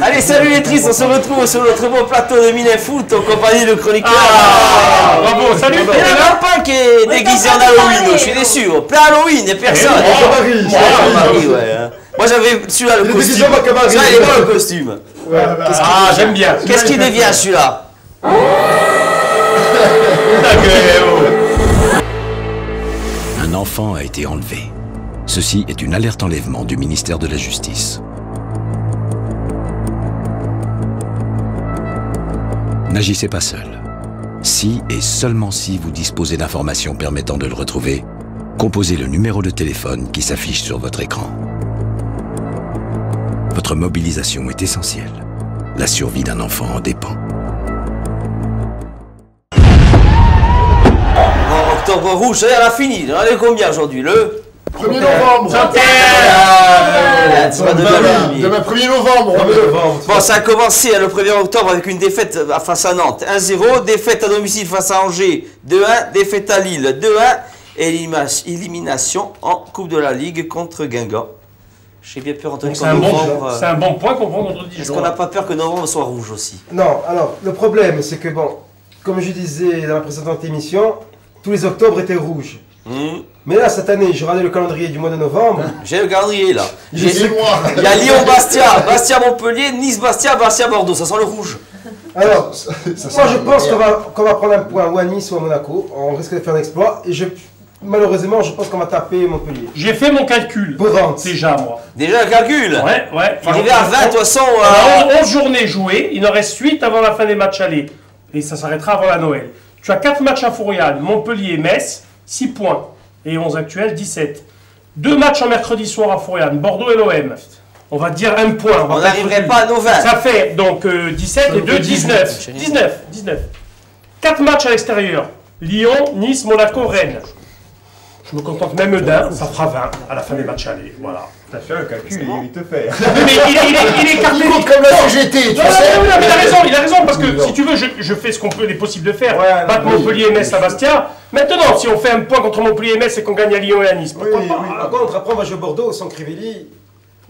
Allez, salut les tristes, on se retrouve sur notre beau plateau de Mine Foot en compagnie de chroniqueurs. Bravo, salut. Il y en a pas qui est déguisé en Halloween, je suis déçu. Plein Halloween, il n'y a personne. Moi j'avais celui-là, le costume. Ça, il est bon le costume. Ah, j'aime bien. Qu'est-ce qui devient celui-là? Un enfant a été enlevé. Ceci est une alerte enlèvement du ministère de la Justice. N'agissez pas seul. Si et seulement si vous disposez d'informations permettant de le retrouver, composez le numéro de téléphone qui s'affiche sur votre écran. Votre mobilisation est essentielle. La survie d'un enfant en dépend. Bon, Octobre Rouge, ça y est, on a fini. On est combien aujourd'hui? Le 1er novembre. Demain 1er novembre. Bon, ça a commencé le 1er octobre avec une défaite face à Nantes, 1-0, défaite à domicile face à Angers, 2-1, défaite à Lille, 2-1, et élimination en Coupe de la Ligue contre Guingamp. J'ai bien peur, Anthony, c'est un bon point qu'on prend contre Dijon. Est-ce qu'on n'a pas peur que novembre soit rouge aussi? Non, alors, le problème, c'est que, bon, comme je disais dans la précédente émission, tous les octobres étaient rouges. Mais là, cette année, je regardais le calendrier du mois de novembre. J'ai le calendrier là. Il J'ai 6 mois. y a Lyon-Bastia, Bastia-Montpellier, Nice-Bastia, Bastia-Bordeaux. Ça sent le rouge. Alors, moi je pense qu'on va prendre un point ou à Nice ou à Monaco. On risque de faire un exploit. Et malheureusement, je pense qu'on va taper Montpellier. J'ai fait mon calcul. Déjà, moi. Déjà le calcul? Ouais. Il arrive à 20, de toute façon. 11 journées jouées, il en reste 8 avant la fin des matchs allés. Et ça s'arrêtera avant la Noël. Tu as 4 matchs à Fouriane, Montpellier, Metz, 6 points. Et 11 actuels, 17. 2 matchs en mercredi soir à Fouriane, Bordeaux et l'OM. On va dire 1 point. On n'arriverait pas à nos 20. Ça fait donc 17 et 2, 19. 19. 4 matchs à l'extérieur. Lyon, Nice, Monaco, Rennes. Je me contente même d'un, ça fera 20 à la fin des matchs allés. Voilà. T'as fait un calcul, il te fait. Mais il est écarté. Il comme la CGT, tu sais. Non, mais il a raison, parce que si tu veux, je fais ce qu'on peut, est possible de faire. Battre Montpellier et Metz à Bastia. Maintenant, si on fait un point contre Montpellier et Metz et qu'on gagne à Lyon et à Nice, pourquoi pas? Par contre, après, on va jouer Bordeaux sans Crivelli.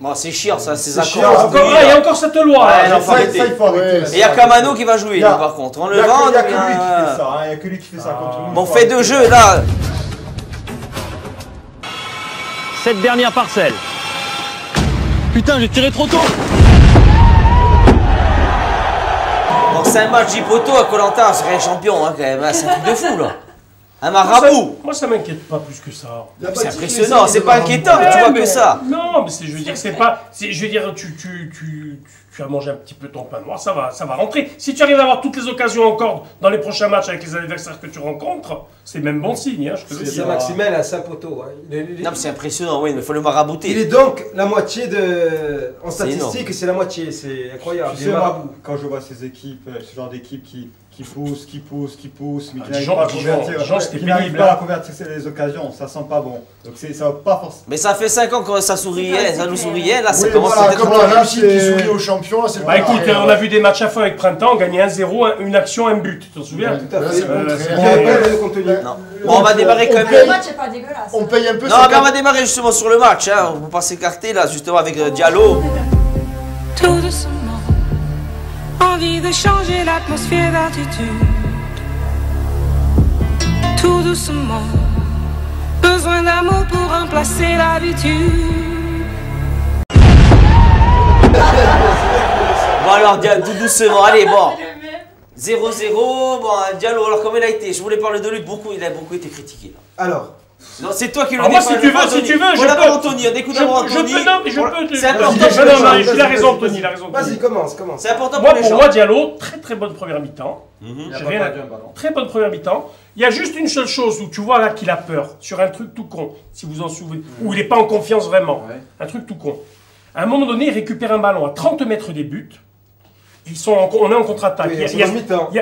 Bon, c'est chiant ça, ces chiant. accords. Il y a encore cette loi. Il faut arrêter. Et il y a Camano qui va jouer, par contre. On le vend. Il n'y a que lui qui fait ça. Il n'y a que lui qui fait ça contre nous. On fait 2 jeux là. Cette dernière parcelle. Putain, j'ai tiré trop tôt. Bon, c'est un match d'Hipoto à Koh-Lanta, on serait champion hein, quand même. C'est un truc de fou là. Un marabout. Moi, ça m'inquiète pas plus que ça. C'est impressionnant, c'est pas inquiétant, mais tu vois que ça. Non, mais je veux dire, c'est pas. Je veux dire, tu as mangé un petit peu ton pain noir, ça va rentrer. Si tu arrives à avoir toutes les occasions encore dans les prochains matchs avec les adversaires que tu rencontres, c'est même bon signe. Hein, je te le dis. C'est Maximel à Saint-Poteau. Hein. Non, mais c'est impressionnant, oui, mais il faut le marabouter. Il est donc la moitié de. En statistique, c'est la moitié, c'est incroyable. Tu sais, quand je vois ces équipes, ce genre d'équipes qui poussent, mais qui n'arrivent pas à convertir les occasions, ça sent pas bon. Donc ça va pas forcément. Mais ça fait 5 ans que ça souriait, ça nous souriait, là ça commence à être comme la Russie qui sourit aux champions, là c'est bah écoute, on a vu des matchs à fond avec Printemps, gagner 1-0, une action, un but, tu t'en souviens? Tout à fait. Bon, on va démarrer quand même. Le match est pas dégueulasse. On paye un peu. Non, mais on va démarrer justement sur le match, hein. On peut pas s'écarter là, justement avec Diallo. Tout doucement, envie de changer l'atmosphère d'attitude. Tout doucement, besoin d'amour pour remplacer l'habitude. Bon alors, tout doucement, allez, bon. 0-0, bon, Diallo, alors comment il a été? Je voulais parler de lui, il a beaucoup été critiqué là. Alors. Non, c'est toi qui le dis. Moi, si tu veux, je peux. Anthony, on écoute d'abord Anthony. Je peux. C'est important. Il a raison, Anthony, il a raison. Vas-y, commence. C'est important pour les gens. Pour moi, Diallo, très bonne première mi-temps. Très bonne première mi-temps. Il y a juste une seule chose où tu vois là qu'il a peur, sur un truc tout con, si vous en souvenez, où il n'est pas en confiance vraiment. Un truc tout con. À un moment donné, il récupère un ballon à 30 mètres des buts. On est en contre-attaque.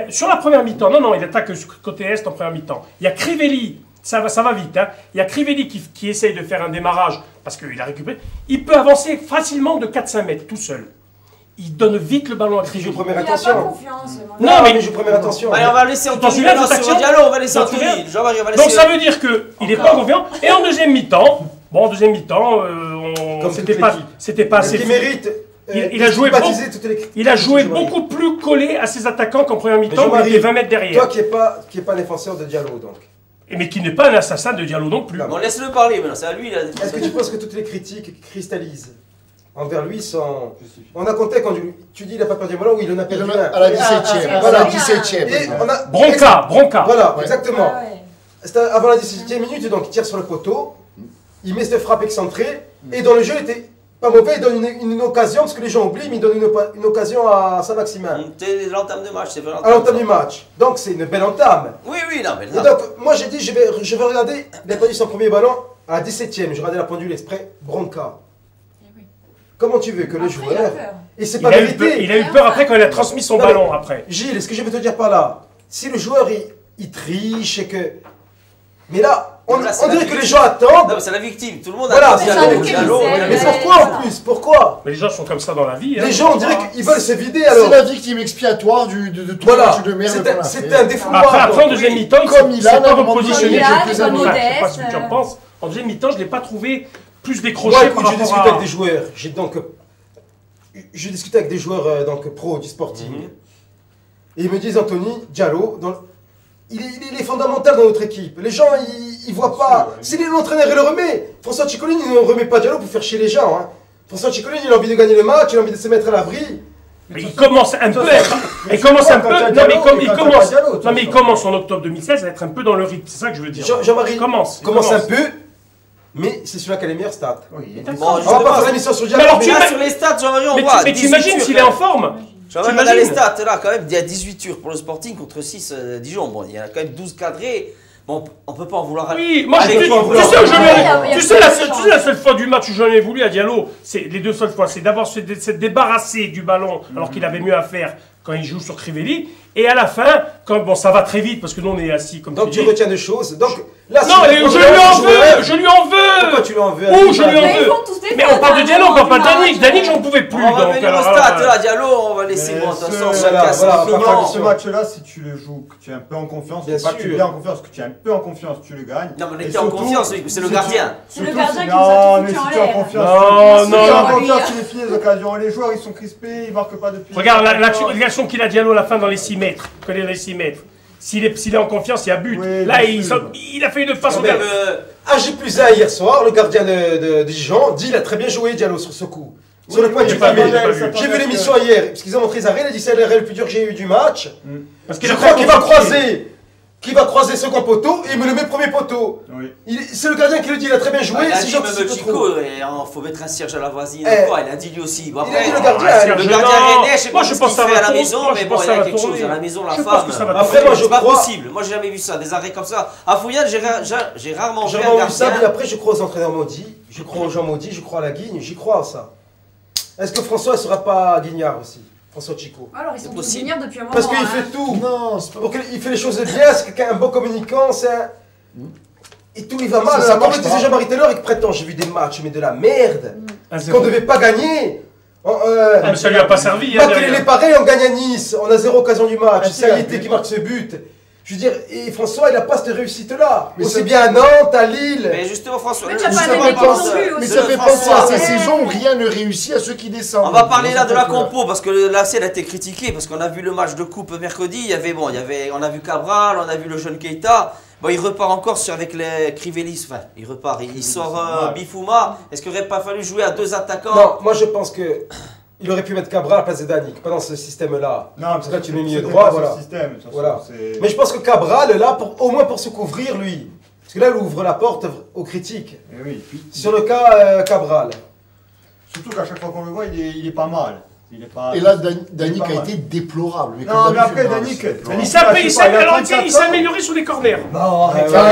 Sur la première mi-temps, non, il attaque côté est en première mi-temps. Il y a Crivelli. Ça va vite. Hein. Il y a Crivelli qui essaye de faire un démarrage parce qu'il a récupéré. Il peut avancer facilement de 4-5 mètres tout seul. Il donne vite le ballon à Crivelli. Il joue première attention. Non, mais il joue première attention. Allez, on va laisser Anthony. Diallo, on va laisser Anthony. Donc ça veut dire qu'il n'est pas confiant. Et en deuxième mi-temps, C'était pas assez. Qui mérite. Il a joué beaucoup plus collé à ses attaquants qu'en première mi-temps, il était 20 mètres derrière. Toi qui n'est pas un défenseur de Diallo, donc. Mais qui n'est pas un assassin de Diallo non plus. Bon, laisse-le parler maintenant, c'est à lui. Est-ce que tu penses que toutes les critiques cristallisent envers lui sont... On a compté quand tu dis il n'a pas perdu un ballon, oui, il en a perdu un. À la 17e. Voilà, 17e. Bronca. Voilà, exactement. C'était avant la 17e minute, donc il tire sur le poteau, il met cette frappe excentrée, et dans le jeu, il était pas mauvais, il donne une occasion, parce que les gens oublient, mais il donne une occasion à Saint-Maximin. C'est l'entame de match, c'est pas à l'entame du match. Donc c'est une belle entame. Oui, non, mais et donc, moi j'ai dit, je vais regarder, il a perdu son premier ballon à la 17e, je regardais la pendule exprès, Bronca. Comment tu veux que le joueur... Et c'est pas vérité. Il a eu peur après quand il a transmis son ballon après. Gilles, ce que je veux te dire par là, si le joueur il triche et que... Mais là, on dirait que les gens attendent. Non, mais c'est la victime, tout le monde attend Diallo. Mais pourquoi en plus? Pourquoi? Mais les gens sont comme ça dans la vie. Les gens, on dirait qu'ils veulent se vider alors. C'est la victime expiatoire de tout le match de merde. C'était un défaut. Après, en deuxième mi-temps, comme il a pas repositionné. Je sais pas ce que tu en penses. En deuxième mi-temps, je ne l'ai pas trouvé plus décroché par rapport à... Je discute avec des joueurs. Je discute avec des joueurs donc pro du Sporting. Et ils me disent, Anthony, Diallo, il est fondamental dans notre équipe. Les gens, ils voient pas. Si l'entraîneur le remet, François Cicolini ne remet pas Diallo pour faire chier les gens. Hein. François Cicolini, il a envie de gagner le match, il a envie de se mettre à l'abri. Mais il commence un peu. Il commence un peu. Non, mais il commence en octobre 2016 à être un peu dans le rythme. C'est ça que je veux dire. Jean-Marie commence un peu. Mais c'est celui-là qui a les meilleurs stats. Oui, on va pas faire l'émission sur Diallo. Mais là, sur les stats, Jean-Marie, on voit. Mais t'imagines s'il est en forme? Jean-Marie, les stats, là, quand même, il y a 18 tirs pour le Sporting contre 6 Dijon. Bon, il y a quand même 12 cadrés. Bon, on peut pas en vouloir. Oui, moi, tu sais, la seule fois du match où j'en ai voulu à Diallo, c'est les deux seules fois, c'est d'avoir se débarrasser du ballon alors qu'il avait mieux à faire quand il joue sur Crivelli. Et à la fin, quand ça va très vite parce que nous on est assis comme donc tu retiens des choses. Donc là, non, je lui en veux. Pourquoi tu lui en veux? Où je lui en veux? Mais on parle de Diallo, on parle pas de Danick. Danick, j'en pouvais plus. On va venir au stade, là, Diallo, on va laisser bon. De toute façon, ce match-là, si tu le joues, que tu es un peu en confiance, pas que tu es bien en confiance, que tu es un peu en confiance, tu le gagnes. Non, mais on était en confiance, c'est le gardien. C'est le gardien qui nous a tout foutu en l'air. Non, tu es en confiance, tu les finis les occasions. Les joueurs, ils sont crispés, ils marquent pas depuis. Regarde l'action qu'il a Diallo à la fin dans les 6 mètres. Collé dans les 6 mètres. S'il est en confiance, il y a but. Là, il a fait une passe au gars. AG+1 hier soir, le gardien de Dijon, dit il a très bien joué Diallo sur ce coup. Sur le point du premier. J'ai vu l'émission hier, parce qu'ils ont montré les arrêts, il a dit c'est l'arrêt le plus dur que j'ai eu du match. Je crois qu'il va croiser. Qui va croiser second poteau et il me le met premier poteau. C'est le gardien qui le dit, il a très bien joué. Il a dit même Chico, il faut mettre un cierge à la voisine. Il a dit lui aussi. Bon, après, le gardien Rennais, je sais pas ce qu'il fait à la maison, mais bon, il y a quelque chose à la maison, la femme. Après, moi, c'est pas possible. Moi, j'ai jamais vu ça, des arrêts comme ça. À Fouillade, j'ai rarement vu un ça, gardien. mais après, je crois aux entraîneurs maudits, je crois aux gens maudits, je crois à la Guigne, j'y crois à ça. Est-ce que François ne sera pas guignard aussi? François Chico. Alors ils sont tous guignaires depuis un moment. Parce qu'il fait tout. Non, il fait les choses bien, c'est quelqu'un, un bon communicant, c'est un... Et tout il va mal. Comme le disait Jean-Marie Taylor, et que prétend, j'ai vu des matchs, mais de la merde. Qu'on ne devait pas gagner. Mais ça lui a pas servi. Quel est pareil, on gagne à Nice, on a 0 occasion du match, c'est Haïté qui marque ce but. Je veux dire, et François, il n'a pas cette réussite-là. Aussi bien à Nantes, à Lille. Mais justement, François, mais ça fait penser à ces saisons où rien ne réussit à ceux qui descendent. On va parler là de la compo, parce que là, elle a été critiquée, parce qu'on a vu le match de coupe mercredi, on a vu Cabral, on a vu le jeune Keita. Bon, il repart encore avec les Crivelli, enfin, il sort Bifouma. Est-ce qu'il n'aurait pas fallu jouer à 2 attaquants? Non, moi je pense que... Il aurait pu mettre Cabral à la place de Danick, pas dans ce système-là. Non, parce que tu mets milieu droit, voilà. Voilà. Mais je pense que Cabral est là, au moins pour se couvrir, lui. Parce que là, il ouvre la porte aux critiques. Oui. Sur le cas Cabral. Surtout qu'à chaque fois qu'on le voit, il est pas mal. Et là, Danick a été déplorable. Mais non, mais après, Danick, il s'est amélioré sur les corners. Non, arrête. Un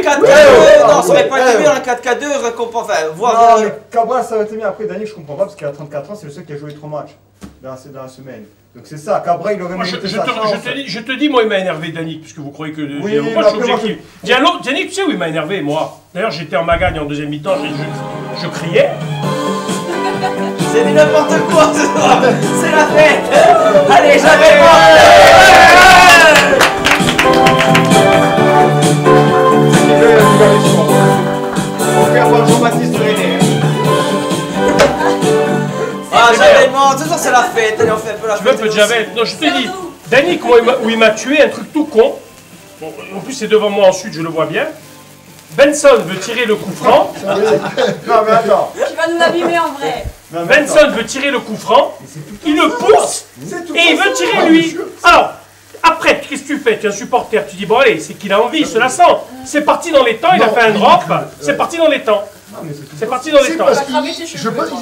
4-4-2, non, ça aurait pas été mieux un 4-4-2, récompense. Voir. Cabral, ça aurait été mieux. Après, Danick, je comprends pas parce qu'il a 34 ans, c'est le seul qui a joué 3 matchs dans la semaine. Donc c'est ça, Cabral, il aurait mérité sa chance. Je te dis, moi, il m'a énervé, Danick, puisque vous croyez que... Oui, moi, je suis objectif. Danick, tu sais où il m'a énervé, moi? D'ailleurs, j'étais en magagne en deuxième mi-temps, je criais. C'est du n'importe quoi, ce soir. C'est la fête. Allez, j'avais pas. Ah, Javel, de toute façon, c'est la fête. Allez, on fait un peu la fête. Tu veux Javel? Non, je te dis, Danick, où il m'a tué, un truc tout con. Bon, en plus, c'est devant moi ensuite, je le vois bien. Benson veut tirer le coup franc. Non, mais attends. Tu vas nous l'abîmer en vrai. Benson veut tirer le coup franc. Il le pousse et il veut tirer lui. Alors, après, qu'est-ce que tu fais? Tu es un supporter. Tu dis, bon, allez, c'est qu'il a envie, il se la sent. C'est parti dans les temps, il a fait un drop. C'est parti dans les temps. C'est parti dans les temps.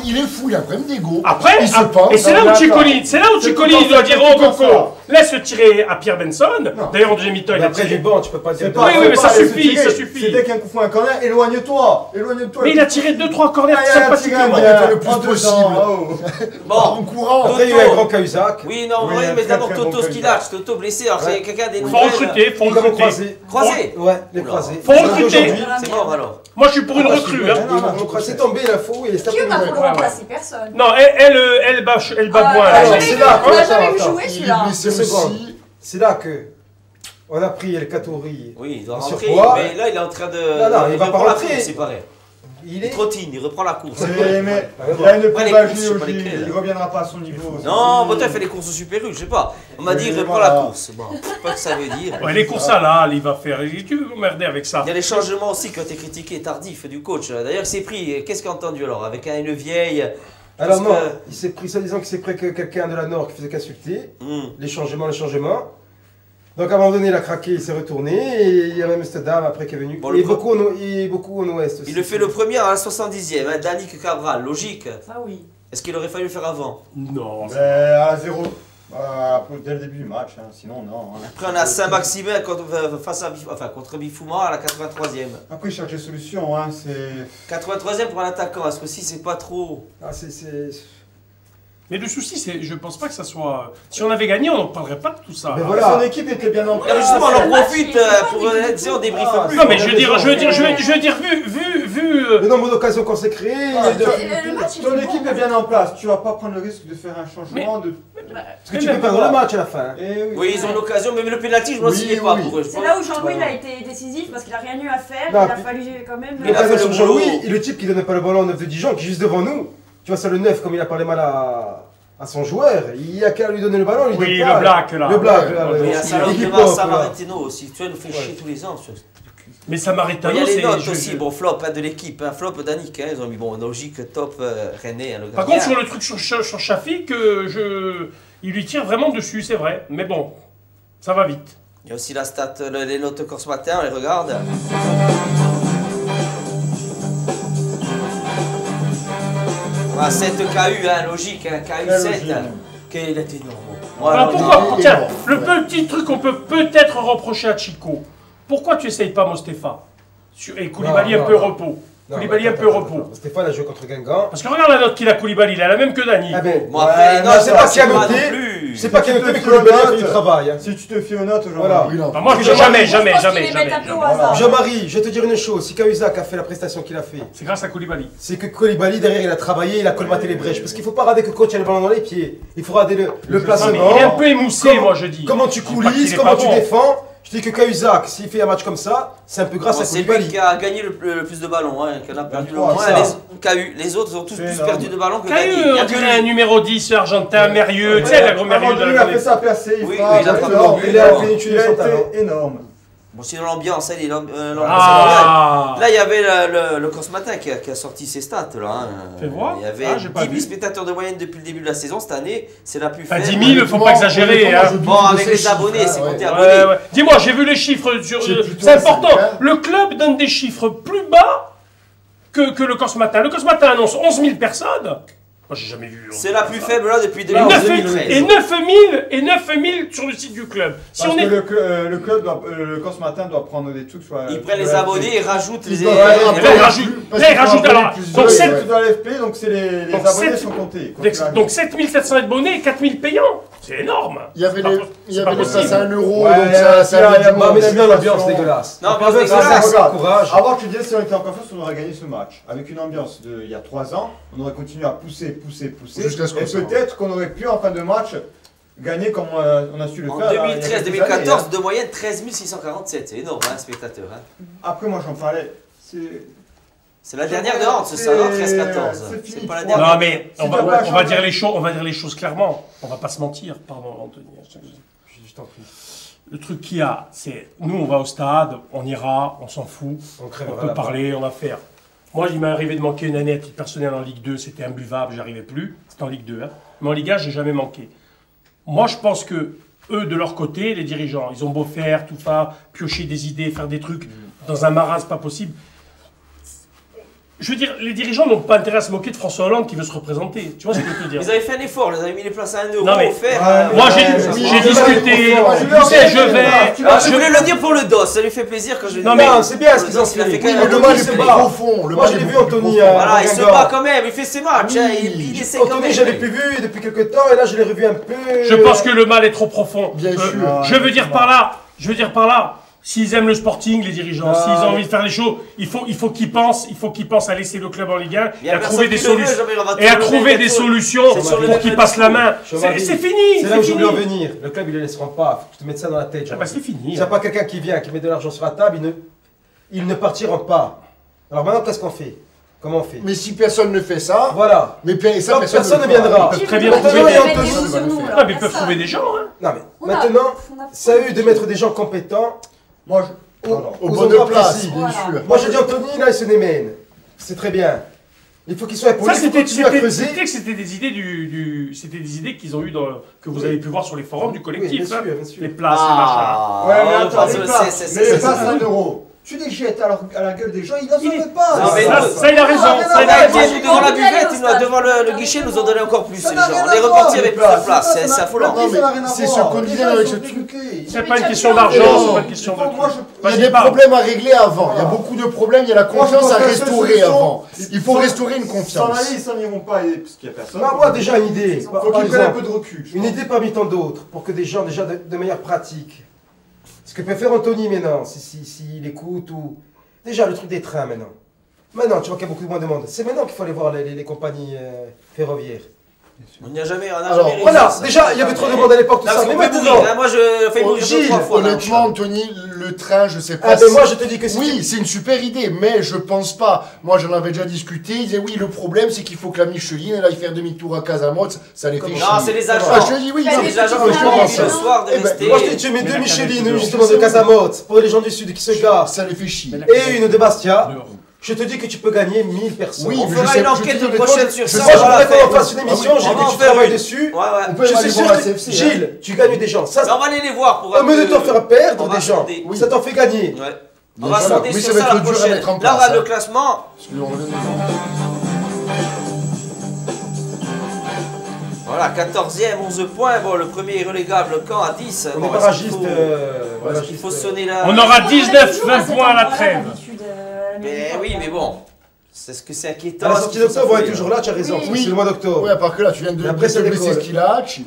Il est fou, il a un problème d'ego. Après, et c'est là où Ciccolini doit dire oh Coco, laisse tirer à Pierre Benson. D'ailleurs, en deuxième mi-temps, il a après tiré. du banc, tu peux pas dire. Oui, mais ça suffit, ça suffit. C'est dès qu'il y a un coup franc, un corner, éloigne-toi. Mais il a tiré 2-3 corners sympathiquement. Le plus possible. Bon, en courant. Après, il y a eu un grand Cahuzac. Oui, non, mais d'abord Toto, ce qu'il lâche. Toto blessé. Alors, c'est quelqu'un des Faut recruter, faut recruter. Croisé. Ouais, les croisés. Faut recruter. C'est mort alors. Moi, je suis pour une recrue. C'est tombé l'info, il est Qui va pour le remplacer? Personne. Non, elle bat moins. On l'a jamais vu jouer celui-là. C'est là que on a pris El Khattaoui. Oui, il doit rentrer, mais là il est en train de. Non, il va pas rentrer. C'est pareil. Il trottine, il reprend la course. Mais il a une plus-value aussi, il reviendra pas à son niveau. Non, Botin fait les courses au Super U, je sais pas. On m'a dit il reprend la course. Bon, je sais pas ce que ça veut dire. Ouais, les courses à là, il va faire. Tu veux m'emmerder avec ça. Il y a les changements aussi qui ont été critiqués tardifs du coach. D'ailleurs, il s'est pris. Qu'est-ce qu'il a entendu alors? Avec une vieille. Alors non, il s'est pris, soi-disant qu'il s'est pris que quelqu'un de la Nord qui faisait qu'insulter. Les changements. Donc à un moment donné, il a craqué, il s'est retourné, et il y a même cette dame après qui est venue. Bon, beaucoup en Ouest aussi. Il le fait le premier à la 70e, hein, Danick Cabral, logique. Ah oui. Est-ce qu'il aurait fallu le faire avant? Non. À 0. Dès le début du match, hein, sinon non. Hein. Après on a Saint-Maximin contre Bifouma à la 83e. Après il cherche des solutions, hein, c'est... 83e pour un attaquant, est-ce que si c'est pas trop... Mais le souci, c'est, je pense pas que ça soit... Si on avait gagné, on n'en parlerait pas de tout ça. Mais voilà. Son équipe était bien en place. Justement, on en profite pour on débriefe plus. Non, mais je veux dire, vu le nombre d'occasions qu'on s'est créées... Ton équipe est bien en place, tu vas pas prendre le risque de faire un changement de... Parce que tu peux perdre le match à la fin. Oui, ils ont l'occasion, mais le pénalty, je m'en souviens pas pour eux. C'est là où Jean-Louis a été décisif parce qu'il a rien eu à faire, il a fallu quand même... Il a fait le Jean-Louis, le type qui donnait pas le ballon au 9 de Dijon, qui est juste devant nous. Tu vois, ça le 9, comme il a parlé mal à son joueur, il y a qu'à lui donner le ballon, oui, le black là. Le black là. Il y a Samaritano aussi, tu vois, il nous fait chier tous les ans. Mais Samaritano, c'est... Il y a les notes aussi, bon, flop de l'équipe, flop Danick, ils ont mis, bon, logique, top, René. Par contre, sur le truc sur Shafik, il lui tire vraiment dessus, c'est vrai, mais bon, ça va vite. Il y a aussi la stat, les notes encore ce matin, on les regarde. Ah, 7 KU, hein, logique, hein, KU 7. Il était énorme. Alors pourquoi, tiens, le petit truc qu'on peut peut-être reprocher à Chico, pourquoi tu n'essayes pas Mostefa? Et Koulibaly un peu repos. Koulibaly un peu repos. Stéphane a joué contre Guingamp. Parce que regarde la note qu'il a Koulibaly, il a la même que Dani. Bon après, non, c'est pas qu'il a noté. C'est pas qu'il a noté, mais Koulibaly a fait du travail. Si tu te fies aux notes aujourd'hui. Moi je dis jamais. Jean-Marie, je vais te dire une chose. Si Cahuzac a fait la prestation qu'il a fait, c'est grâce à Koulibaly. C'est que Koulibaly derrière il a travaillé, il a colmaté les brèches. Parce qu'il faut pas rader que le coach a le ballon dans les pieds. Il faut rader le placement. Il est un peu émoussé, moi je dis. Comment tu coulisses, comment tu défends. Je dis que Cahuzac, s'il fait un match comme ça, c'est un peu grâce à Koulibaly. C'est lui qui a gagné le plus de ballons, hein, qui en a perdu le moins. Les autres ont tous plus perdu de ballons que Dani. On dirait un numéro 10 argentin, Mérieux, tu sais, la grosse Mérieux de la... Il a fait sa percée, il a été énorme. Bon, sinon l'ambiance, là il y avait le Cosmatin qui a sorti ses stats là. Fais voir. Il y avait 10 000 spectateurs de moyenne depuis le début de la saison cette année, c'est la plus faible. 10 000, faut pas exagérer. Bon, avec les abonnés, c'est compté abonnés. Dis-moi, j'ai vu les chiffres, c'est important. Le club donne des chiffres plus bas que le Cosmatin. Le Cosmatin annonce 11 000 personnes. Moi, j'ai jamais vu. C'est la plus faible là depuis 2013. Et 9 000 sur le site du club. Si on est... le club, le Cosmatin doit prendre des trucs. Ils prennent les abonnés et rajoutent les. Là, ils rajoutent alors. Donc, 7 dans l'FP, donc les abonnés sont comptés. Donc 7 700 abonnés et 4 000 payants. C'est énorme. Il y avait les passes à 1 euro, donc ça mais c'est bien l'ambiance dégueulasse. Non, mais dégueulasse. Avant, tu disais, si on était en confiance, on aurait gagné ce match. Avec une ambiance d'il y a 3 ans, on aurait continué à pousser. Et peut-être qu'on aurait pu en fin de match gagner comme on a su le faire. En 2013-2014, de moyenne 13 647. C'est énorme, hein, spectateurs. Hein. Après, moi j'en parlais. C'est la dernière de Nantes, ça, 13-14. C'est pas la dernière. Non, mais on va dire les choses clairement. On va pas se mentir. Pardon, Anthony. Je t'en prie. Le truc qu'il y a, c'est nous, on va au stade, on ira, on s'en fout, on peut parler, on va faire. Moi, il m'est arrivé de manquer une année à titre personnel en Ligue 2, c'était imbuvable, j'arrivais plus. C'était en Ligue 2, hein. Mais en Ligue 1, j'ai jamais manqué. Moi, je pense que eux, de leur côté, les dirigeants, ils ont beau faire tout ça, piocher des idées, faire des trucs dans un marin, c'est pas possible. Je veux dire, les dirigeants n'ont pas intérêt à se moquer de François Hollande qui veut se représenter. Tu vois ce que je veux te dire? Ils avaient fait un effort, ils avaient mis les places à 1 euro offert. Moi, j'ai discuté. Je voulais le dire pour le DOS, ça lui fait plaisir quand je le dis. Non, mais c'est bien ce qu'ils ont fait. Le mal est plus profond. Moi, je l'ai vu, Anthony. Voilà, il se bat quand même, il fait ses matchs. Il essaie quand même. Anthony, je l'ai plus vu depuis quelques temps et là, je l'ai revu un peu. Je pense que le mal est trop profond. Bien sûr. Je veux dire par là. S'ils aiment le Sporting, les dirigeants, s'ils ont envie de faire les choses, il faut qu'ils pensent à laisser le club en Ligue 1 et à trouver des solutions pour qu'ils passent la main. C'est fini. C'est là où je voulais en venir. Le club, ils ne le laisseront pas. Faut que tu te mettes ça dans la tête. C'est fini. S'il n'y a pas quelqu'un qui vient, qui met de l'argent sur la table, ils ne partiront pas. Alors maintenant, qu'est-ce qu'on fait? Comment on fait? Mais si personne ne fait ça, voilà. Mais personne ne viendra. Ils peuvent très bien trouver des gens. Non mais maintenant, c'est à eux de mettre des gens compétents. Moi, au bonne place, bien sûr. Moi, j'ai dit Anthony, là, il se démène. C'est très bien. Il faut qu'il soit épaulé. Ça, c'était des idées c'était des idées qu'ils ont eues que vous avez pu voir sur les forums du collectif. Bien sûr. Les places, les machins. Ouais, mais attends, les places à 1 euro. Tu les jettes à la gueule des gens, ils n'en savent pas. Non, mais ça, il a raison. Devant la buvette, devant le guichet, ils nous ont donné encore plus. On est reparti avec plus de place. C'est affolant. C'est ce qu'on disait avec ce truc. C'est pas une question d'argent, c'est pas une question de. Il y a des problèmes à régler avant. Il y a beaucoup de problèmes. Il y a la confiance à restaurer avant. Il faut restaurer une confiance. Ils s'en iront pas parce qu'il n'y a personne. Moi, déjà, une idée. Il faut qu'ils prennent un peu de recul. Une idée parmi tant d'autres pour que des gens, déjà, de meilleures pratiques. Ce que peut faire Anthony maintenant, s'il écoute ou... Déjà, le truc des trains maintenant. Maintenant, tu vois qu'il y a beaucoup moins de monde. C'est maintenant qu'il faut aller voir les compagnies ferroviaires. On n'y a jamais voilà, déjà, il y avait trop de monde à l'époque, tout ça. Mais maintenant... Moi, je fais mourir 2-3 fois. Honnêtement, Anthony, le train, je sais pas. Ah, ben moi, je te dis que c'est... Oui, c'est une super idée, mais je pense pas. Moi, j'en avais déjà discuté. Ils disaient, oui, le problème, c'est qu'il faut que la Micheline, elle aille faire demi-tour à Casamotz. Ça les fait chier. Non, c'est les agents. Je te dis, oui, c'est les agents qui ont envie le soir de rester. Moi, je te dis, tu mets 2 Michelines, justement, de Casamotz, pour les gens du Sud qui se garent. Ça les fait chier. Et une de Bastia. Je te dis que tu peux gagner 1000 personnes. Oui, on fera une enquête prochaine sur ça. Moi, je voudrais qu'on fasse une émission, Gilles, que tu travailles dessus. On peut aller voir la CFC. Gilles, tu gagnes des gens. On va aller les voir pour... Au lieu de t'en faire perdre des gens, ça t'en fait gagner. On va sonder sur ça la prochaine. Là, on a le classement. Voilà, 14e, 11 points. Bon, le premier est relégable, le camp à 10. On est barragiste. Il faut sonner là. On aura 19-20 points à la trêve. Mais oui, mais bon, c'est ce que c'est inquiétant. À la sortie d'octobre, on est toujours là, tu as raison. Oui, c'est le mois d'octobre. Oui, à part que là, tu viens de blesser Skilac.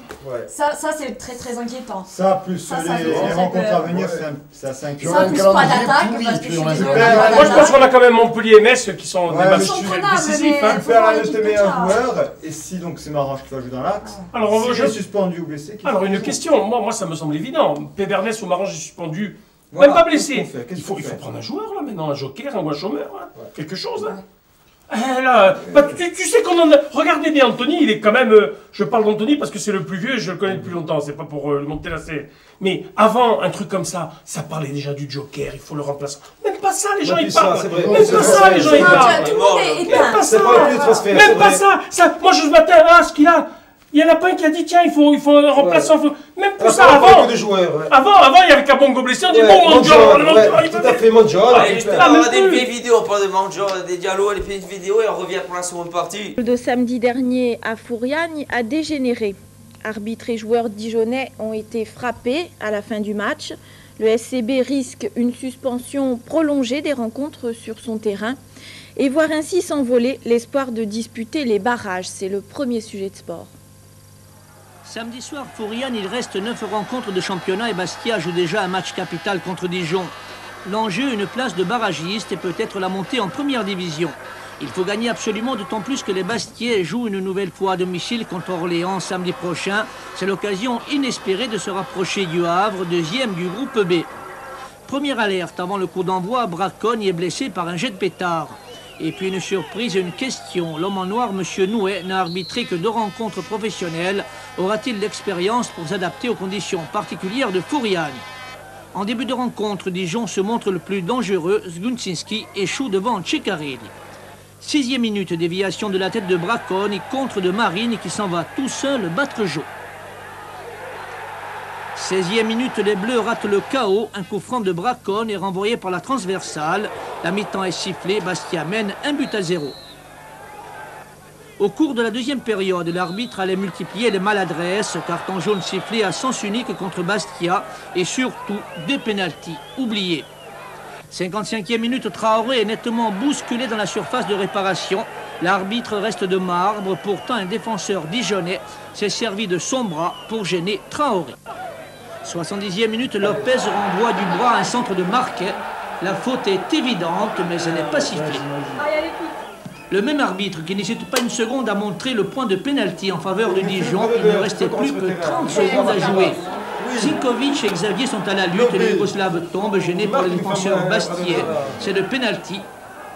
Ça, c'est très très inquiétant. Ça, plus les rencontres à venir, c'est assez inquiétant. Ça, plus pas d'attaque, parce que je suis désolée. Moi, je pense qu'on a quand même Montpellier-Metz qui sont des matchs décisifs. Tu peux faire un de tes meilleurs joueurs, et si donc c'est Marange qui va jouer dans l'axe, si il est suspendu ou blessé... Alors, une question, moi, ça me semble évident. Pébernès ou Marange est suspendu. Même pas blessé. Il faut prendre un joueur là maintenant, un joker, un chômeur, quelque chose. Là, tu sais qu'on en a. Regardez bien Anthony, il est quand même. Je parle d'Anthony parce que c'est le plus vieux et je le connais depuis longtemps, c'est pas pour le monter la scène. Mais avant, un truc comme ça parlait déjà du joker, il faut le remplacer. Même pas ça, les gens ils parlent. Même pas ça, les gens ils parlent. Même pas ça. Même pas ça. Moi, je m'attends à ce qu'il a. Il n'y en a pas un qui a dit tiens, il faut un remplaçant. Même pour ça, avant. Avant, il y avait Kabongo blessé, on dit bon, Manjol. Tout à fait, Manjol. On a des vieilles vidéos, on parle de Manjol, des dialogues, des petites vidéos et on revient pour la seconde partie. Le de samedi dernier à Fouriagne a dégénéré. Arbitres et joueurs dijonnais ont été frappés à la fin du match. Le SCB risque une suspension prolongée des rencontres sur son terrain et voir ainsi s'envoler l'espoir de disputer les barrages. C'est le premier sujet de sport. Samedi soir, Fouriagne, il reste 9 rencontres de championnat et Bastia joue déjà un match capital contre Dijon. L'enjeu, une place de barragiste et peut-être la montée en première division. Il faut gagner absolument, d'autant plus que les Bastiais jouent une nouvelle fois à domicile contre Orléans samedi prochain. C'est l'occasion inespérée de se rapprocher du Havre, deuxième du groupe B. Première alerte avant le coup d'envoi, Braconne est blessé par un jet de pétard. Et puis une surprise et une question. L'homme en noir, M. Nouet, n'a arbitré que 2 rencontres professionnelles. Aura-t-il l'expérience pour s'adapter aux conditions particulières de Furiani? En début de rencontre, Dijon se montre le plus dangereux. Zgunczynski échoue devant Ceccarelli. 6e minute, déviation de la tête de Bracconi, contre de Marine qui s'en va tout seul battre Jo. 16e minute, les Bleus ratent le chaos. Un coup franc de Bracconi est renvoyé par la transversale. La mi-temps est sifflée. Bastia mène 1-0. Au cours de la 2e période, l'arbitre allait multiplier les maladresses. Carton jaune sifflé à sens unique contre Bastia et surtout des pénaltys oubliés. 55e minute, Traoré est nettement bousculé dans la surface de réparation. L'arbitre reste de marbre. Pourtant, un défenseur dijonnais s'est servi de son bras pour gêner Traoré. 70e minute, Lopez renvoie du bras un centre de Marquet. La faute est évidente, mais elle n'est pas sifflée. Le même arbitre qui n'hésite pas une seconde à montrer le point de pénalty en faveur de Dijon. Il ne restait plus que 30 secondes à jouer. Zikovic et Xavier sont à la lutte et le Yougoslave tombe, gêné par le défenseur Bastier. C'est le pénalty.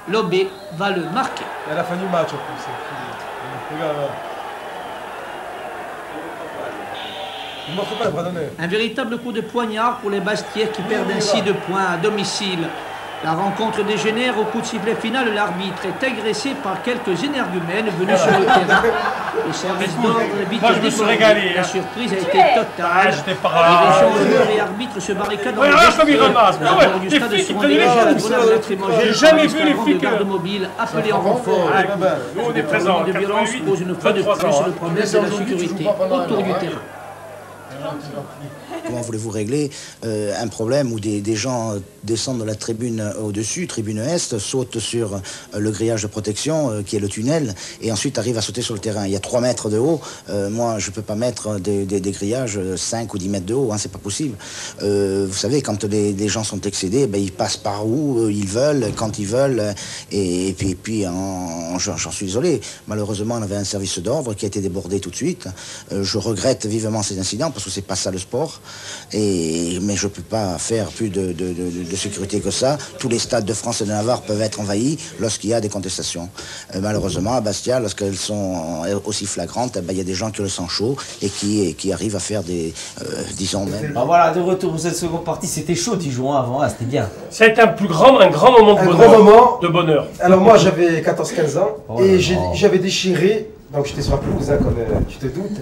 Lobé va le marquer. À la fin du match en plus. Il ne montre pas le bras d'honneur. Un véritable coup de poignard pour les Bastiais qui perdent ainsi 2 points à domicile. La rencontre dégénère au coup de sifflet final. L'arbitre est agressé par quelques énergumènes venus sur le terrain. Le service d'ordre est vite débordé. La surprise a été totale. Les et arbitres se barricadent dans le vestiaire. Du stade se rend déjà à la grenade lacrymogène. J'ai jamais vu les flics de garde mobile appelés en renfort. On est présents. De violence pose une fois de plus le problème de la sécurité autour du terrain. Comment voulez-vous régler un problème où des gens descendent de la tribune au-dessus, tribune Est, sautent sur le grillage de protection qui est le tunnel et ensuite arrivent à sauter sur le terrain. Il y a 3 mètres de haut. Moi, je ne peux pas mettre des grillages 5 ou 10 mètres de haut, hein, c'est pas possible. Vous savez, quand les gens sont excédés, ben, ils passent par où ils veulent, quand ils veulent. Et puis j'en suis désolé. Malheureusement, on avait un service d'ordre qui a été débordé tout de suite. Je regrette vivement ces incidents parce que c'est pas ça le sport. Mais je ne peux pas faire plus de sécurité que ça. Tous les stades de France et de Navarre peuvent être envahis lorsqu'il y a des contestations. Malheureusement, à Bastia, lorsqu'elles sont aussi flagrantes, il y a des gens qui ont le sang chaud et qui arrivent à faire des... disons même... Alors voilà, de retour pour cette seconde partie, c'était chaud Dijon avant, c'était bien. Ça a été un grand moment de bonheur. Alors moi, j'avais 14-15 ans et j'avais déchiré... Donc j'étais sur la pelouse, hein, comme tu te doutes.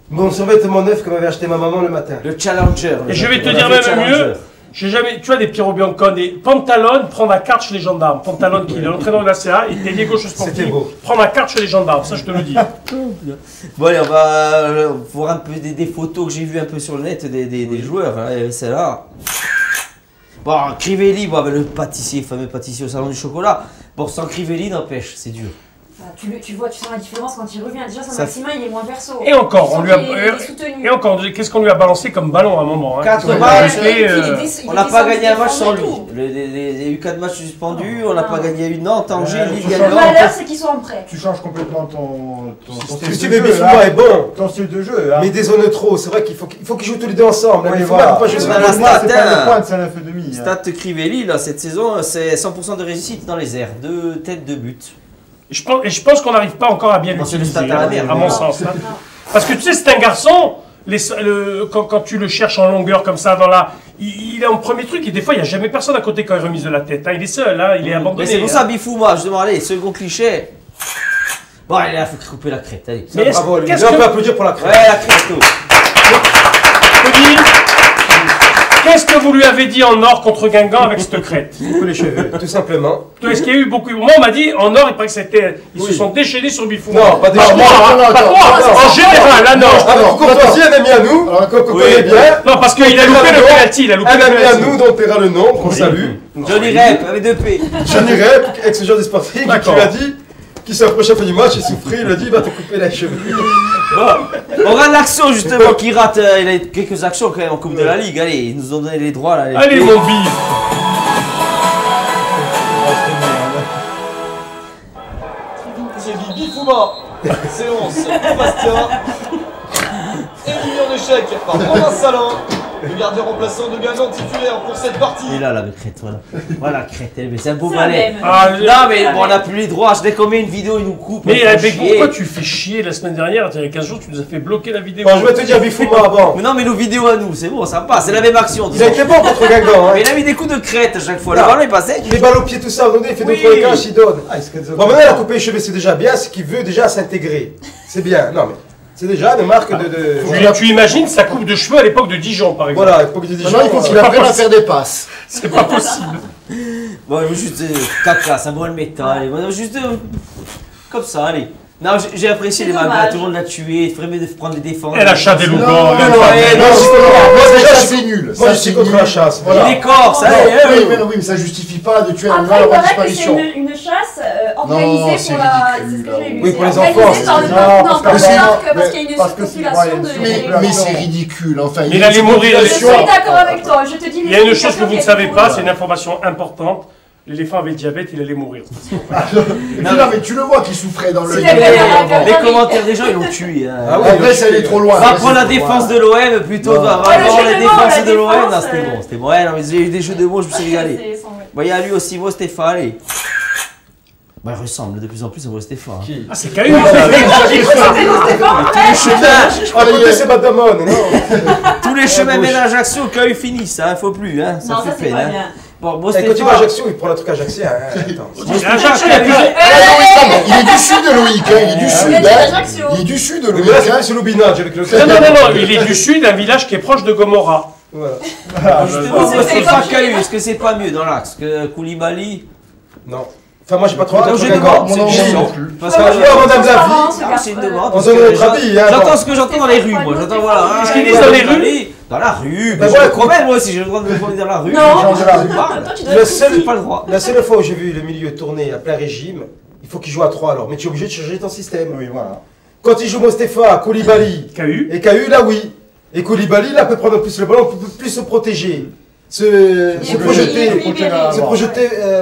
Mon survêtement neuf que m'avait acheté ma maman le matin. Le Challenger. Et je vais te dire même mieux, j'ai jamais, tu vois, des Piero Biancone et Pantalone prend la carte chez les gendarmes. Pantalone qui est l'entraîneur de la CA et délié gauche sportif. Prend la carte chez les gendarmes, ça je te le dis. Bon allez, on va voir un peu des photos que j'ai vues un peu sur le net des joueurs. Hein, celle-là. Bon, Crivelli, le pâtissier, fameux pâtissier au salon du chocolat. Bon, sans Crivelli, n'empêche, c'est dur. Tu vois, tu sens la différence quand il revient. Déjà, son Maximin, il est moins perso. Et encore, on lui a. Et encore, qu'est-ce qu'on lui a balancé comme ballon à un moment, hein. 4 matchs, on n'a pas gagné un match sans lui. Il y a eu 4 matchs suspendus, on n'a pas gagné une Nantes, Angers, Lille, Le malheur, c'est qu'ils sont en prêt. Tu changes complètement ton style de jeu. Est bon. Ton style de jeu. Mais des zones trop, c'est vrai qu'il faut qu'ils jouent tous les deux ensemble. Il faut pas jouer sur la stat. C'est pas le point de ça, 9,5. Stat Crivelli, là, cette saison, c'est 100% de réussite dans les airs. 2 têtes de but. Je pense qu'on n'arrive pas encore à bien l'utiliser, à mon sens. Hein. Parce que tu sais, c'est un garçon, quand tu le cherches en longueur comme ça, il est en premier truc, et des fois, il n'y a jamais personne à côté quand il remise de la tête. Hein. Il est seul, hein, il est abandonné. Mais c'est pour ça, Bifouma, justement, allez, second cliché. Bon, il a fait couper la crête, allez. Mais bravo, lui. On peut applaudir pour la crête. Ouais, la crête. Qu'est-ce que vous lui avez dit en or contre Guingamp avec cette crête? Couper les cheveux, tout simplement. Est-ce qu'il y a eu beaucoup... Moi, on m'a dit, en or, il paraît que c'était... Ils se sont déchaînés sur Bifouma. Non, pas déchaînés. En général, là, non. Alors, Courtoisie, un ami à nous, qu'on connaît bien. Non, parce qu'il a loupé le penalty. Un ami à nous, dont Terra le nom, qu'on salue. Johnny Rep, avec 2 P. Johnny Rep, ex-joueur des Sporting, qui lui a dit... qui s'est approché à la fin du match, il souffrait, il a dit il va te couper les cheveux. Bon, on regarde l'action justement qui rate, il a quelques actions quand même en Coupe de la Ligue, allez, ils nous ont donné les droits là. Allez mon bif. C'est Bifouma, c'est 11 pour Bastia, et million de chèques par Romain Salin. Le gardien remplaçant de Guingamp titulaire pour cette partie. Et là, la crête, voilà. Voilà, crête, mais c'est un beau balai. Non, mais bon, on n'a plus les droits. Je dès qu'on met une vidéo, ils nous coupent. Mais pourquoi tu fais chier la semaine dernière? Il y a 15 jours, tu nous as fait bloquer la vidéo. Bon, je vais te dire, Bifouma avant. Mais non, mais nos vidéos à nous, c'est bon, ça passe. C'est la même action. Il a été bon contre Guingamp. Mais il a mis des coups de crête à chaque fois. Le ballon est passé. Les balles au pied, tout ça, il fait 2-3 caches, il donne. Bon, maintenant, la coupe les cheveux, c'est déjà bien, ce qu'il veut déjà s'intégrer. C'est bien. Non, mais. C'est déjà des marques de... Tu imagines sa coupe de cheveux à l'époque de Dijon, par exemple. Voilà, à l'époque de Dijon. Maintenant, il faut qu'il apprenne à faire des passes. C'est pas possible. Bon, juste caca, ça brûle le métal. Juste comme ça, allez. Non, j'ai apprécié les magas, tout le monde l'a tué, il ferait mieux de prendre les défenses. Et la chasse des loups. Non, déjà c'est nul. Moi, je suis contre la chasse. Il est corps, ça oui, mais ça justifie pas de tuer un animal en disparition. C'est une chasse organisée pour la. Oui, pour les enfants. Non, parce qu'il y a une population de. Mais c'est ridicule, enfin. Il allait mourir. Je suis d'accord avec toi, je te dis. Il y a une chose que vous ne savez pas, c'est une information importante. L'éléphant avait le diabète, il allait mourir. Non, mais tu le vois qu'il souffrait dans le... Les commentaires des gens, ils l'ont tué. Après, ça allait trop loin. Va prendre la défense de l'OM plutôt. Va prendre la défense de l'OM. Non, c'était bon, c'était bon. Ouais, non, mais j'ai eu des jeux de mots, je me suis régalé. Bon, il y a lui aussi, moi, Stéphane, allez. Bah, il ressemble de plus en plus à moi, Stéphane. Ah, c'est Cahu. Tous les chemins. À côté, c'est Batamon. Tous les chemins mènent à Ajaccio, Cahu finissent, hein, faut plus, hein. Ça fait peine, hein. Bon, moi, quand il va à Ajaccio, il prend le truc ajaxien. Il est du sud de Loïc, il est du sud. Il est du sud de Loïc. Mais là, c'est Loubinage avec le. Non, il est du sud, un village qui est proche de Gomorrah. Justement, c'est pas Cahu, est-ce que c'est pas mieux dans l'axe que Koulibaly? Non. Enfin, moi, j'ai pas trop de demande. Parce que madame la c'est une demande. On donne notre avis. J'entends ce que j'entends dans les rues, moi. J'entends, voilà. Qu'est-ce qu'ils disent dans les rues? Dans la rue. Ben voilà, quand même, moi aussi, j'ai le droit de me promener dans la rue. Non, pas le droit. La seule fois où j'ai vu le milieu tourner à plein régime, il faut qu'il joue à 3 alors. Mais tu es obligé de changer ton système. Oui, voilà. Quand il joue Mostefa, Koulibaly et Cahu, là oui. Et Koulibaly, là, peut prendre plus le ballon, peut plus se protéger. Se projeter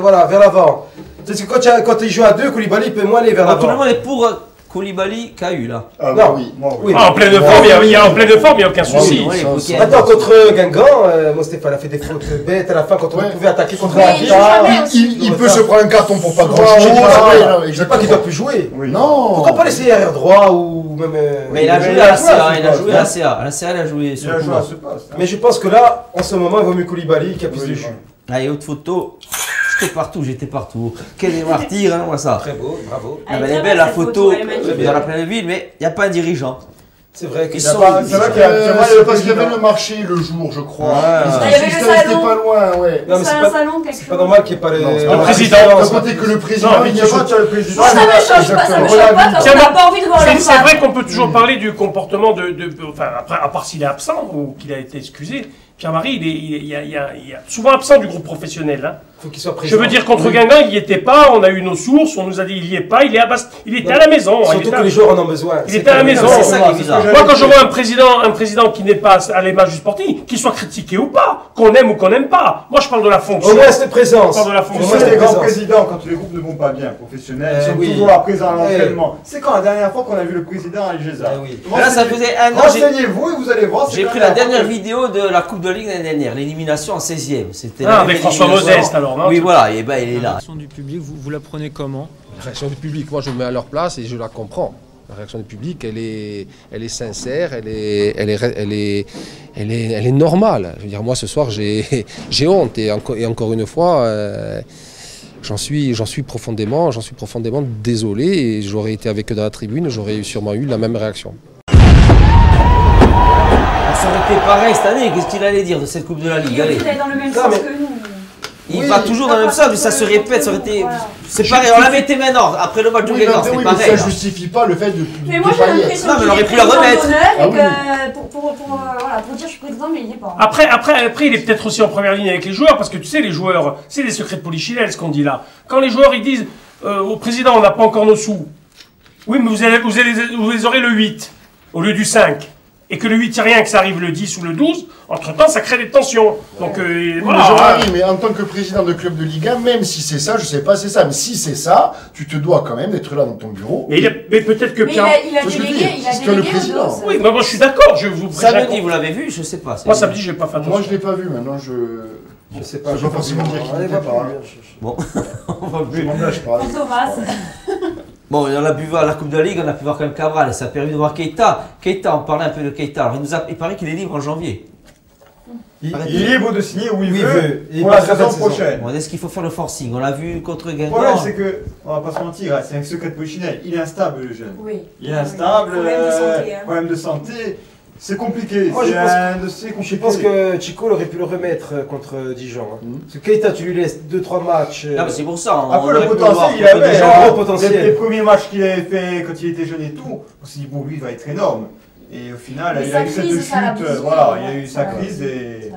voilà, vers l'avant. Parce que quand il joue à 2, Koulibaly peut moins aller vers l'avant. Tout le monde est pour Koulibaly, Cahu là. Non, oui. En pleine forme, il y a en pleine forme, il n'y a aucun souci. Attends, contre Guingamp, Mostefa a fait des fautes bêtes à la fin quand on pouvait attaquer contre la il peut se prendre un carton pour pas grand chose. Je sais pas qu'il doit plus jouer. Non. Pourquoi pas laisser arrière droit ou même. Mais il a joué à la CA, il a joué à la CA. La CA, il a joué sur le coup. Mais je pense que là, en ce moment, il vaut mieux Koulibaly qui a plus de jus. Allez, autre photo. J'étais partout. Quel martyr, hein, moi ça. Très beau, bravo. Elle est belle la photo, dans la pleine ville, mais il n'y a pas un dirigeant. C'est vrai qu'ils sont. C'est vrai parce qu'il y avait le marché le jour, je crois. Il y avait le salon. C'était pas loin, ouais. Non, mais c'est pas normal qu'il n'y ait pas le président. D'un côté que le président, il n'y a pas le président. Ça me change pas, ça me change pas, parce qu'on n'a pas envie de voir leur C'est vrai qu'on peut toujours parler du comportement enfin, après, à part s'il est absent ou qu'il a été excusé. Pierre-Marie, il est souvent absent du groupe professionnel. Hein. Faut qu'il soit présent. Je veux dire, contre Guingamp, il n'y était pas, on a eu nos sources, on nous a dit il n'y est pas, il était à la maison. Surtout que les joueurs en ont besoin. Il était à la maison. C'est ça qui est bizarre. Moi, quand je vois un président qui n'est pas à l'image du sportif, qu'il soit critiqué ou pas, qu'on aime ou qu'on n'aime pas. Moi, je parle de la fonction. Au moins, c'est présence. Je parle de la fonction. C'est les grands présidents, quand les groupes ne vont pas bien, professionnels, ils sont toujours là présents à l'entraînement. C'est quand la dernière fois qu'on a vu le président à l'IGESA? Là, ça faisait un an. Renseignez-vous et vous allez voir. J'ai pris la dernière vidéo de la Coupe de Ligue l'année dernière, l'élimination en 16e. C'était avec François Modeste alors, non? Oui, voilà, et ben il est là. La réaction du public, vous la prenez comment? La réaction du public, moi je me mets à leur place et je la comprends. La réaction du public, elle est sincère, elle est normale. Je veux dire, moi ce soir j'ai honte et encore une fois, j'en suis profondément désolé et j'aurais été avec eux dans la tribune, j'aurais sûrement eu la même réaction. Ça aurait été pareil cette année, qu'est-ce qu'il allait dire de cette Coupe de la Ligue? Allez. Il est dans le même sens que nous. Il va toujours dans le même sens, mais ça se répète, ça aurait été. C'est pareil, on l'avait été maintenant, après le match de Guingamp, c'était pareil. Mais ça justifie pas le fait de. Mais moi j'ai l'impression qu'il aurait pu la remettre. Pour dire je suis président, mais il n'y est pas. Après, il est peut-être aussi en première ligne avec les joueurs, parce que tu sais, les joueurs, c'est des secrets de polichinelle ce qu'on dit là. Quand les joueurs ils disent au président, on n'a pas encore nos sous. Oui, mais vous les aurez le 8 au lieu du 5. et que le 8 c'est rien, que ça arrive le 10 ou le 12, entre-temps, ça crée des tensions. Donc, voilà. Jean-Marie, mais en tant que président de club de Ligue 1, même si c'est ça, je sais pas c'est ça, mais si c'est ça, tu te dois quand même d'être là dans ton bureau. Mais peut-être que Pierre... il a délégué le président. Oui, moi je suis d'accord, je vous Samedi, vous l'avez vu, je sais pas. Moi samedi, j'ai pas fait attention. Moi je l'ai pas vu, maintenant je sais pas, je vais pas forcément dire qu'il n'était pas. Bon, on va plus. Thomas. Bon, on a pu voir la Coupe de la Ligue, on a pu voir quand même Cabral, et ça a permis de voir Keita. Keita, on parlait un peu de Keita. Alors, il paraît qu'il est libre en janvier. Il est libre de signer où il veut pour la saison prochaine. Bon, est-ce qu'il faut faire le forcing? On l'a vu contre Guingamp. Le problème, c'est que, on va pas se mentir, c'est un secret de Polichinelle. Il est instable, le jeune. Oui. Il est instable, problème de santé. C'est compliqué. Moi, je pense que Chico aurait pu le remettre contre Dijon. Parce que Keita, tu lui laisses 2-3 matchs. Ah, c'est pour ça. Après, le potentiel, il avait. Les premiers matchs qu'il avait fait quand il était jeune et tout, on s'est dit, bon, lui, il va être énorme. Et au final, il a eu cette chute, voilà, il a eu sa crise et...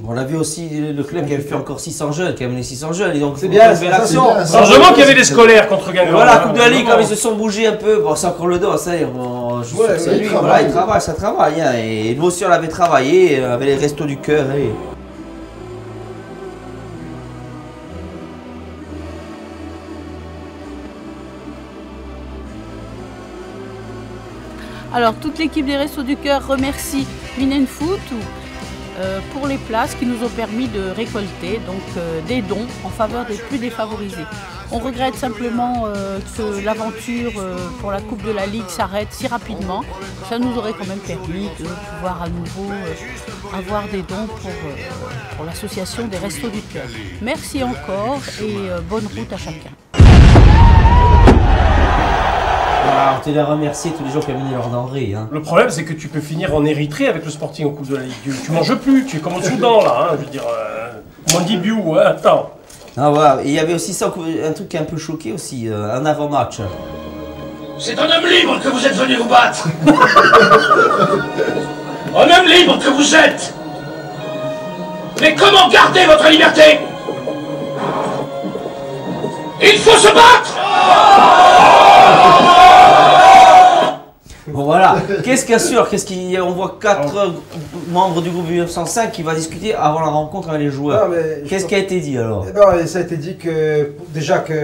On a vu aussi le club qui avait fait encore 600 jeunes, qui a amené 600 jeunes, et donc c'est bien, c'est l'action. Heureusement qu'il y avait des scolaires contre Guingamp. Voilà, la Coupe de la Ligue, comme ils se sont bougés un peu, bon, c'est encore le dos, ça y est, il travaille, ça travaille, hein, et nous aussi on avait travaillé, avec les restos du cœur. Alors, toute l'équipe des Restos du Cœur remercie Minen Foot pour les places qui nous ont permis de récolter des dons en faveur des plus défavorisés. On regrette simplement que l'aventure pour la Coupe de la Ligue s'arrête si rapidement. Ça nous aurait quand même permis de pouvoir à nouveau avoir des dons pour l'association des Restos du Cœur. Merci encore et bonne route à chacun. Alors, on tenait à remercier tous les gens qui ont amené leur denrée. Hein. Le problème, c'est que tu peux finir en Érythrée avec le Sporting en Coupe de la Ligue. Tu manges plus, tu es comme au Soudan, là. Hein, je veux dire, Mondibiou, attends. Ah, voilà. Et il y avait aussi ça, un truc qui a un peu choqué aussi, un avant-match. C'est un homme libre que vous êtes venu vous battre. Un homme libre que vous êtes. Mais comment garder votre liberté? Il faut se battre. Bon voilà, qu'est-ce qu'il assure? On voit 4 membres du groupe 1905 qui va discuter avant la rencontre avec les joueurs. Qu'est-ce qui a été dit alors? Ça a été dit que déjà qu'il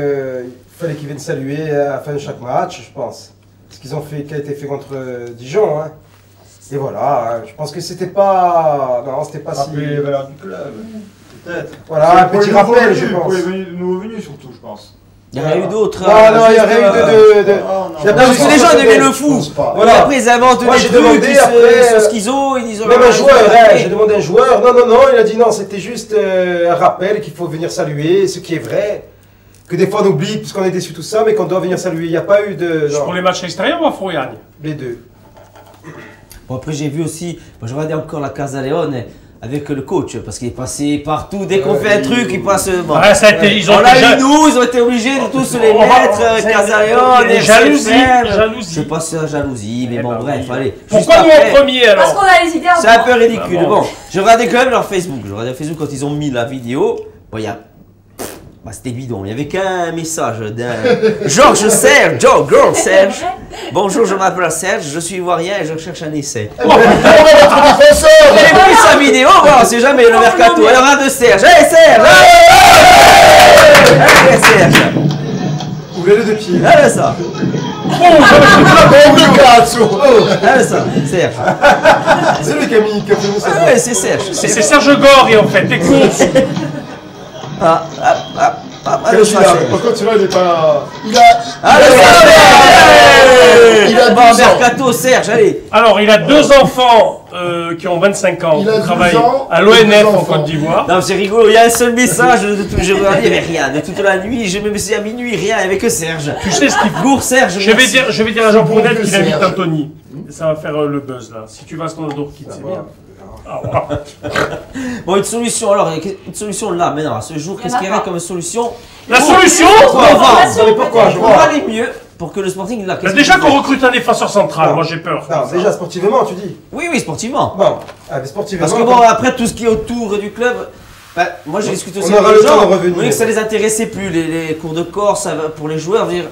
fallait qu'ils viennent saluer à la fin de chaque match, je pense. Ce qu'ils ont fait, qui a été fait contre Dijon. Hein. Et voilà, je pense que c'était pas... Non, c'était pas si... les valeurs du club, peut-être. Voilà, un petit rappel, je pense. Pour les nouveaux venus surtout, je pense. Il y a eu d'autres. Non, il y a eu de. Non, parce que les gens deviennent le fou. Voilà. Après, ils inventent des trucs, ils sont schizo, ils disent. Même un joueur, j'ai demandé à un joueur. Non, il a dit non, c'était juste un rappel qu'il faut venir saluer, ce qui est vrai. Que des fois on oublie, puisqu'on est déçu tout ça, mais qu'on doit venir saluer. Il n'y a pas eu de. C'est pour les matchs extérieurs ou à Fouriane? Les deux. Bon, après, j'ai vu aussi, je regardais encore la Casa Leone. Avec le coach, parce qu'il est passé partout, dès qu'on fait un truc, il passe... Bon. Ouais, ça a été, ils ont été obligés de tous les mettre, Casaléon, et jalousie. Je sais pas si c'est la jalousie, mais bon, bref, allez. Pourquoi nous en premier alors? Parce qu'on a hésité un peu. C'est un peu ridicule. Bon, je regardais quand même leur Facebook. Je regardais Facebook quand ils ont mis la vidéo. Bon, il y a... Bah, c'était bidon, il n'y avait qu'un message d'un Georges Serge, Serge. Bonjour, je m'appelle Serge, je suis ivoirien et je cherche un essai. J'ai pris sa vidéo, bon, on sait jamais le mercato. Il y aura de Serge. Allez, Serge! Allez, Serge! Ouvrez-le de pied. Allez, ça! Allez, ça, Serge. C'est lui qui a mis ça. Oui, c'est Serge. C'est Serge Gori en fait, écoute. Par contre, celui-là, il est pas. Il a 12 ans. Mercato, Serge, allez. Alors, il a 2 enfants qui ont 25 ans, qui travaillent à l'ONF en Côte d'Ivoire. Non, c'est rigolo, il y a un seul message, je regardais, il n'y avait rien. De toute la nuit, je me me suis à minuit, rien, il n'y avait que Serge. Tu sais ce qu'il faut, Serge. Je vais dire à Jean Pournette qu'il invite Anthony. Ça va faire le buzz là. Si tu vas à Standard Kid, c'est bien. Bon, une solution alors, une solution là maintenant, à ce jour, qu'est-ce qu'il y aurait comme solution? La solution pourquoi je vois aller mieux pour que le Sporting là. Déjà qu'on recrute un défenseur central, moi j'ai peur. Non, déjà sportivement, tu dis. Oui, sportivement. Bon, mais sportivement. Parce que bon, après tout ce qui est autour du club, bah, moi j'ai discuté aussi avec les gens, on voyait que ça les intéressait plus, les cours de Corse pour les joueurs, dire.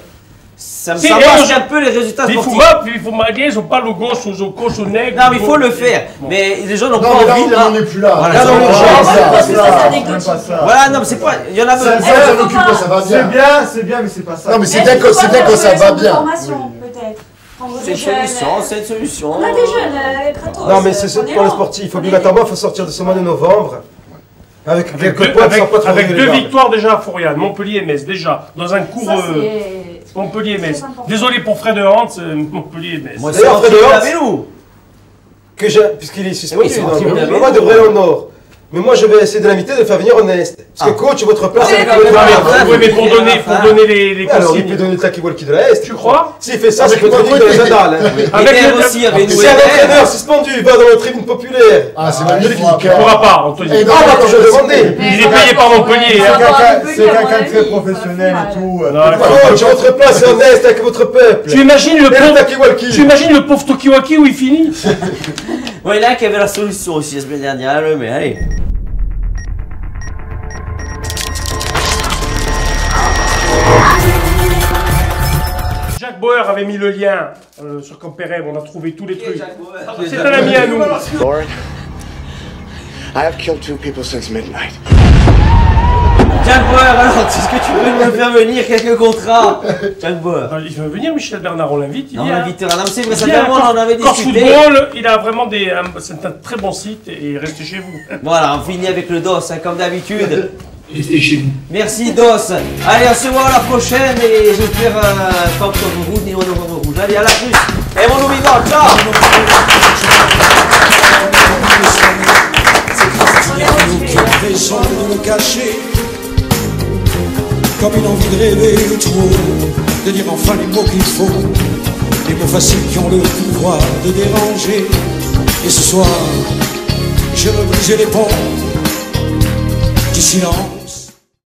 Ça marche un peu les résultats sportifs. Il faut malgré, ils n'ont pas le gauche aux coches, aux nègres. Non, mais il faut le faire. Mais les gens n'ont pas Non, envie. là, on n'est plus là. Voilà, voilà, non, mais c'est pas. Il y en a besoin. Ça va bien. C'est bien, mais c'est pas ça. Non, mais c'est bien quand ça va bien. C'est une solution, c'est une solution. On a des jeunes, Kratos. Non, mais c'est pour les sportifs. Obligatoirement, il faut sortir de ce mois de novembre. Avec quelques points, avec 2 victoires déjà à Fourian, Montpellier et Metz, déjà, dans un cours Montpellier et Metz. Désolé pour Fred de Hans, Montpellier et Metz. Moi, d'ailleurs, Fred de Hans, puisqu'il est suspendu, le mois devrait aller au nord. Mais moi, je vais essayer de l'inviter de faire venir en Est. Parce que coach, votre place, c'est oui, mais pour donner les consignes. Alors, il peut donner le talkie-walkie de la Est. Tu crois? S'il fait ça, c'est peut être de la Zadal. Si un entraîneur suspendu va dans la tribune populaire. Ah, c'est magnifique. Il ne pourra pas, Anthony. Ah, bah, je vais demander. Il est payé par Montpellier. C'est quelqu'un de très professionnel et tout. Coach, votre place, c'est en Est avec votre peuple. Tu imagines le pauvre Tokiwaki où il finit? Ouais, là qui avait la solution aussi la semaine dernière, mais allez. Jacques Bauer avait mis le lien sur Campérem, on a trouvé tous les trucs. C'est un ami à nous. Lauren, I have killed 2 people since midnight. Jacques Bauer, alors, est-ce que tu veux me faire venir quelques contrats? Jacques Bauer. Il veut venir, Michel Bernard, on l'invite. On l'invitera. Non, c'est vrai, ça vraiment, on en avait discuté. Football, il a vraiment c'est un très bon site et restez chez vous. Voilà, on finit avec le DOS, hein, comme d'habitude. Restez chez vous. Merci DOS. Allez, on se voit à la prochaine et j'espère pas octobre rouge ni novembre rouge. Allez, à la plus. Et mon vivant, ciao. Raison de le cacher, comme une envie de rêver trop, de dire enfin les mots qu'il faut, les mots faciles qui ont le pouvoir de déranger. Et ce soir, je veux briser les ponts du silence.